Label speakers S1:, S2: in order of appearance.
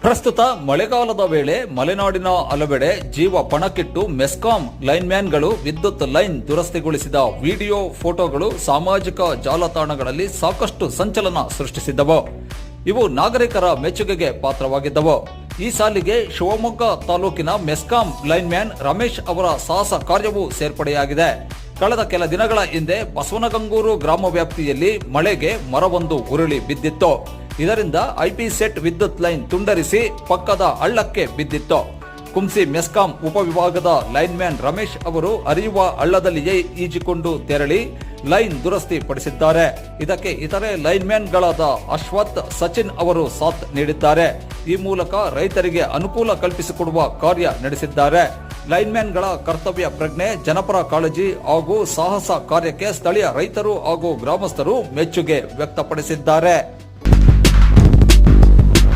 S1: ಪ್ರಸ್ತುತ ಮಳೆಗಾಲದ ವೇಳೆ ಮಲೆನಾಡಿನ ಹಲವೆಡೆ ಜೀವ ಪಣಕ್ಕಿಟ್ಟು ಮೆಸ್ಕಾಂ ಲೈನ್ಮ್ಯಾನ್ಗಳು ವಿದ್ಯುತ್ ಲೈನ್ ದುರಸ್ತಿಗೊಳಿಸಿದ ವಿಡಿಯೋ ಫೋಟೋಗಳು ಸಾಮಾಜಿಕ ಜಾಲತಾಣಗಳಲ್ಲಿ ಸಾಕಷ್ಟು ಸಂಚಲನ ಸೃಷ್ಟಿಸಿದ್ದವು. ಇವು ನಾಗರಿಕರ ಮೆಚ್ಚುಗೆಗೆ ಪಾತ್ರವಾಗಿದ್ದವು. ಈ ಸಾಲಿಗೆ ಶಿವಮೊಗ್ಗ ತಾಲೂಕಿನ ಮೆಸ್ಕಾಂ ಲೈನ್ಮ್ಯಾನ್ ರಮೇಶ್ ಅವರ ಸಾಹಸ ಕಾರ್ಯವೂ ಸೇರ್ಪಡೆಯಾಗಿದೆ. ಕಳೆದ ಕೆಲ ದಿನಗಳ ಹಿಂದೆ ಬಸವನಗಂಗೂರು ಗ್ರಾಮ ವ್ಯಾಪ್ತಿಯಲ್ಲಿ ಮಳೆಗೆ ಮರವೊಂದು ಉರುಳಿ ಬಿದ್ದಿತ್ತು. ಇದರಿಂದ ಐಪಿ ಸೆಟ್ ವಿದ್ಯುತ್ ಲೈನ್ ತುಂಡರಿಸಿ ಪಕ್ಕದ ಹಳ್ಳಕ್ಕೆ ಬಿದ್ದಿತ್ತು. ಕುಂಸಿ ಮೆಸ್ಕಾಂ ಉಪವಿಭಾಗದ ಲೈನ್ಮ್ಯಾನ್ ರಮೇಶ್ ಅವರು ಹರಿಯುವ ಹಳ್ಳದಲ್ಲಿಯೇ ಈಜಿಕೊಂಡು ತೆರಳಿ ಲೈನ್ ದುರಸ್ತಿ ಪಡಿಸಿದ್ದಾರೆ. ಇದಕ್ಕೆ ಇತರೆ ಲೈನ್ಮ್ಯಾನ್ಗಳಾದ ಅಶ್ವಥ್, ಸಚಿನ್ ಅವರು ಸಾಥ್ ನೀಡಿದ್ದಾರೆ. ಈ ಮೂಲಕ ರೈತರಿಗೆ ಅನುಕೂಲ ಕಲ್ಪಿಸಿಕೊಡುವ ಕಾರ್ಯ ನಡೆಸಿದ್ದಾರೆ. ಲೈನ್ಮ್ಯಾನ್ಗಳ ಕರ್ತವ್ಯ ಪ್ರಜ್ಞೆ, ಜನಪರ ಕಾಳಜಿ ಹಾಗೂ ಸಾಹಸ ಕಾರ್ಯಕ್ಕೆ ಸ್ಥಳೀಯ ರೈತರು ಹಾಗೂ ಗ್ರಾಮಸ್ಥರು ಮೆಚ್ಚುಗೆ ವ್ಯಕ್ತಪಡಿಸಿದ್ದಾರೆ.